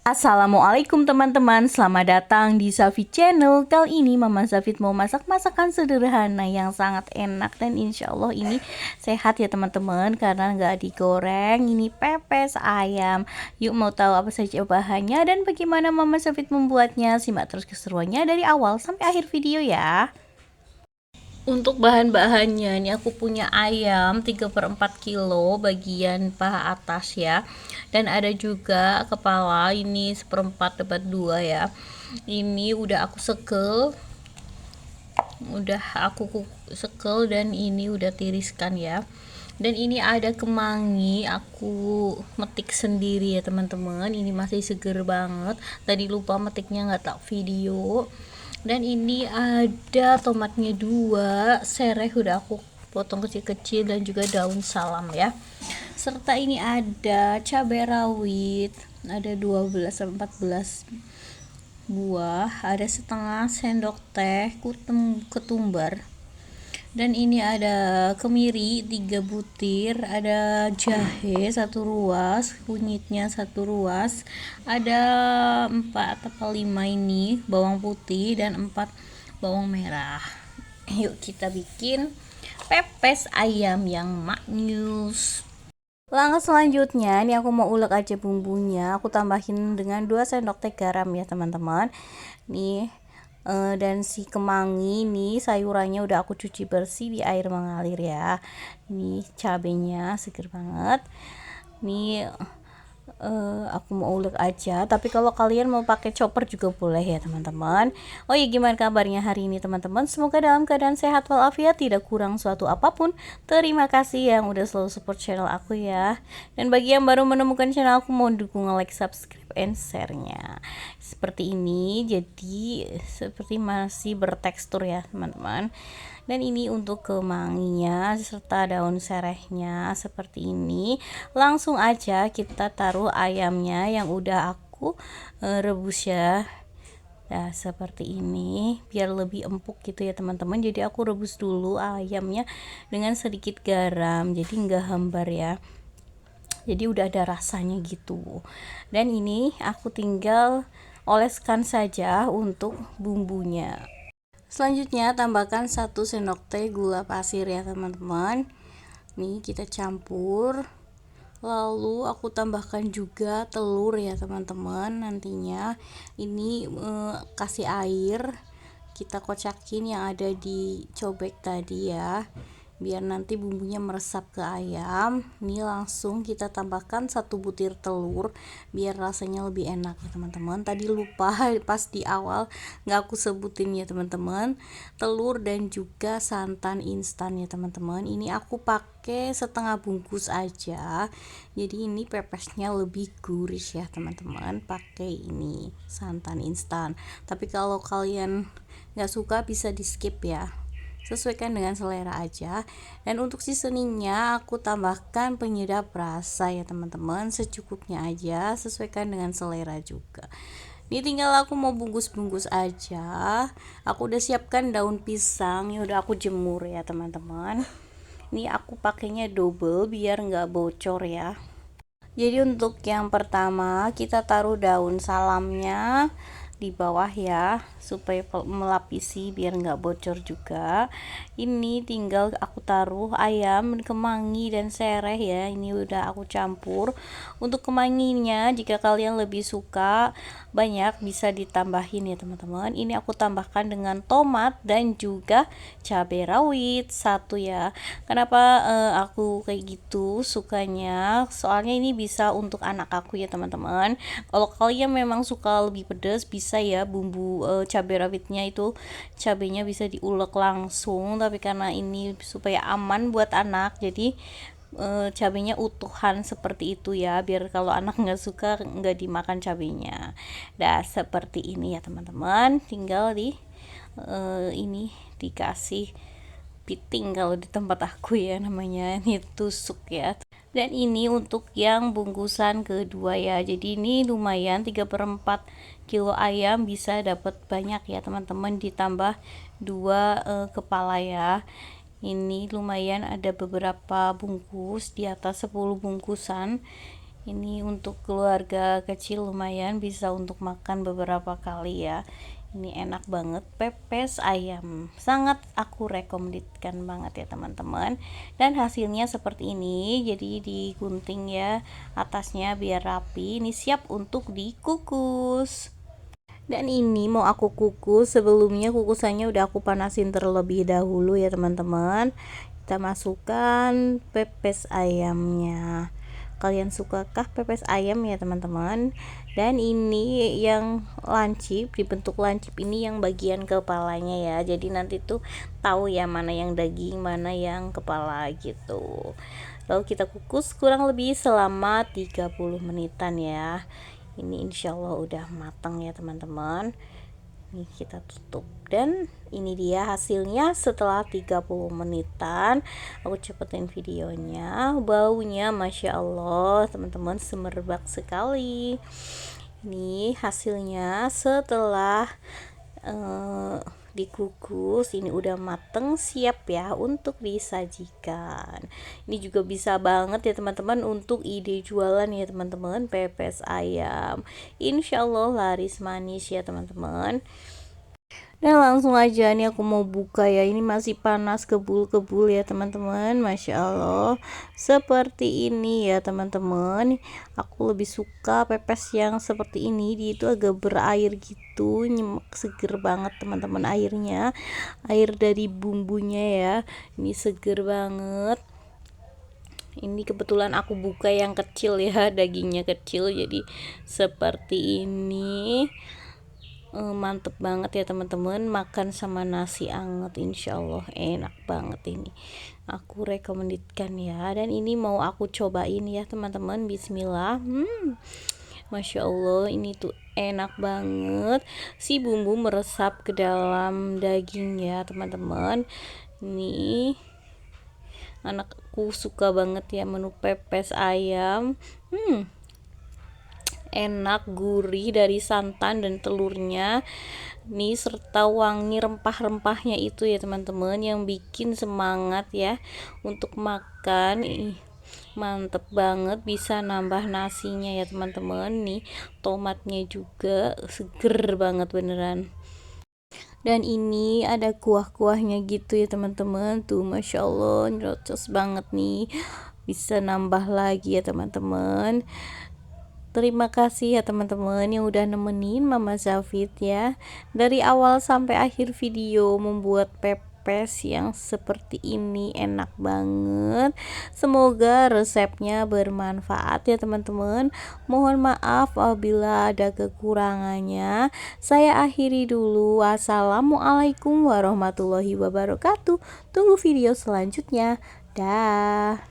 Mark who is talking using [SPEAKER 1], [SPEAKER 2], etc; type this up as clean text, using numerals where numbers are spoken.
[SPEAKER 1] Assalamualaikum teman-teman, selamat datang di Safi Channel. Kali ini Mama Safit mau masak masakan sederhana yang sangat enak dan insya Allah ini sehat ya teman-teman, karena nggak digoreng. Ini pepes ayam. Yuk mau tahu apa saja bahannya dan bagaimana Mama Safit membuatnya? Simak terus keseruannya dari awal sampai akhir video ya. Untuk bahan-bahannya, ini aku punya ayam 3/4 kilo bagian paha atas ya, dan ada juga kepala, ini 1/4 dapat 2 ya. Ini udah aku sekel, dan ini udah tiriskan ya. Dan ini ada kemangi, aku metik sendiri ya teman-teman, ini masih seger banget, tadi lupa metiknya nggak tak video. Dan ini ada tomatnya 2, sereh udah aku potong kecil-kecil, dan juga daun salam ya. Serta ini ada cabai rawit, ada 12-14 buah, ada setengah sendok teh ketumbar. Dan ini ada kemiri 3 butir, ada jahe 1 ruas, kunyitnya 1 ruas, ada 4 atau 5 ini bawang putih, dan 4 bawang merah. Yuk kita bikin pepes ayam yang maknyus. Langkah selanjutnya, ini aku mau ulek aja bumbunya. Aku tambahin dengan 2 sendok teh garam ya teman-teman. Nih dan si kemangi nih sayurannya udah aku cuci bersih di air mengalir ya. Ini cabenya seger banget. Nih aku mau ulek aja, tapi kalau kalian mau pakai chopper juga boleh ya teman-teman. Oh ya, gimana kabarnya hari ini teman-teman? Semoga dalam keadaan sehat walafiat, tidak kurang suatu apapun. Terima kasih yang udah selalu support channel aku ya. Dan bagi yang baru menemukan channel aku, mohon dukung, like, subscribe, and share-nya. Seperti ini, jadi seperti masih bertekstur ya teman-teman. Dan ini untuk kemanginya serta daun serehnya seperti ini. Langsung aja kita taruh ayamnya yang udah aku rebus ya. Nah seperti ini biar lebih empuk gitu ya teman-teman. Jadi aku rebus dulu ayamnya dengan sedikit garam, jadi nggak hambar ya, jadi udah ada rasanya gitu. Dan ini aku tinggal oleskan saja untuk bumbunya. Selanjutnya tambahkan 1 sendok teh gula pasir ya teman-teman. Nih kita campur. Lalu aku tambahkan juga telur ya teman-teman. Nantinya ini kasih air, kita kocakin yang ada di cobek tadi ya, biar nanti bumbunya meresap ke ayam. Ini langsung kita tambahkan 1 butir telur biar rasanya lebih enak ya teman-teman. Tadi lupa pas di awal nggak aku sebutin ya teman-teman, telur dan juga santan instan ya teman-teman. Ini aku pakai setengah bungkus aja, jadi ini pepesnya lebih gurih ya teman-teman, pakai ini santan instan. Tapi kalau kalian nggak suka bisa di skip ya, sesuaikan dengan selera aja. Dan untuk seasoningnya aku tambahkan penyedap rasa ya teman-teman, secukupnya aja, sesuaikan dengan selera juga. Ini tinggal aku mau bungkus-bungkus aja. Aku udah siapkan daun pisang, ini udah aku jemur ya teman-teman. Ini aku pakainya double biar nggak bocor ya. Jadi untuk yang pertama kita taruh daun salamnya di bawah ya, supaya melapisi biar nggak bocor juga. Ini tinggal aku taruh ayam, kemangi, dan sereh ya, ini udah aku campur. Untuk kemanginya jika kalian lebih suka banyak bisa ditambahin ya teman-teman. Ini aku tambahkan dengan tomat dan juga cabai rawit 1 ya. Kenapa aku kayak gitu sukanya, soalnya ini bisa untuk anak aku ya teman-teman. Kalau kalian memang suka lebih pedas bisa ya, bumbu cabai rawitnya itu cabainya bisa diulek langsung, tapi karena ini supaya aman buat anak, jadi cabainya utuhan seperti itu ya, biar kalau anak nggak suka nggak dimakan cabainya. Nah seperti ini ya teman-teman, tinggal di ini dikasih piting kalau di tempat aku ya, namanya ini tusuk ya. Dan ini untuk yang bungkusan kedua ya, jadi ini lumayan 3/4 kilo ayam bisa dapat banyak ya teman-teman, ditambah 2 kepala ya. Ini lumayan ada beberapa bungkus, di atas 10 bungkusan. Ini untuk keluarga kecil lumayan bisa untuk makan beberapa kali ya. Ini enak banget, pepes ayam. Sangat aku rekomendasikan banget ya teman-teman. Dan hasilnya seperti ini. Jadi digunting ya atasnya biar rapi. Ini siap untuk dikukus. Dan ini mau aku kukus, sebelumnya kukusannya udah aku panasin terlebih dahulu ya teman-teman. Kita masukkan pepes ayamnya. Kalian sukakah pepes ayam ya teman-teman? Dan ini yang lancip, dibentuk lancip ini yang bagian kepalanya ya. Jadi nanti tuh tahu ya mana yang daging, mana yang kepala gitu. Lalu kita kukus kurang lebih selama 30 menitan ya. Ini insya Allah udah matang ya teman-teman. Ini kita tutup, dan ini dia hasilnya setelah 30 menitan. Aku cepetin videonya. Baunya Masya Allah teman-teman, semerbak sekali. Ini hasilnya setelah dikukus. Ini udah mateng, siap ya untuk disajikan. Ini juga bisa banget ya teman-teman untuk ide jualan ya teman-teman, pepes ayam. Insya Allah laris manis ya teman-teman. Dan langsung aja nih aku mau buka ya. Ini masih panas kebul-kebul ya teman-teman. Masya Allah. Seperti ini ya teman-teman. Aku lebih suka pepes yang seperti ini. Dia itu agak berair gitu. Nyemek, seger banget teman-teman airnya. Air dari bumbunya ya. Ini seger banget. Ini kebetulan aku buka yang kecil ya. Dagingnya kecil. Jadi seperti ini. Mantep banget ya teman-teman, makan sama nasi anget insya Allah enak banget ini, aku rekomendasikan ya. Dan ini mau aku cobain ya teman-teman, bismillah. Masya Allah, ini tuh enak banget, si bumbu meresap ke dalam daging ya teman-teman. Ini anakku suka banget ya menu pepes ayam. Enak, gurih dari santan dan telurnya nih, serta wangi rempah-rempahnya itu ya teman-teman, yang bikin semangat ya untuk makan. Mantep banget, bisa nambah nasinya ya teman-teman. Nih tomatnya juga seger banget beneran. Dan ini ada kuah-kuahnya gitu ya teman-teman, tuh Masya Allah nyerocos banget nih, bisa nambah lagi ya teman-teman. Terima kasih ya teman-teman yang udah nemenin Mama Zafit ya, dari awal sampai akhir video membuat pepes yang seperti ini, enak banget. Semoga resepnya bermanfaat ya teman-teman. Mohon maaf apabila ada kekurangannya. Saya akhiri dulu. Wassalamualaikum warahmatullahi wabarakatuh. Tunggu video selanjutnya. Dah.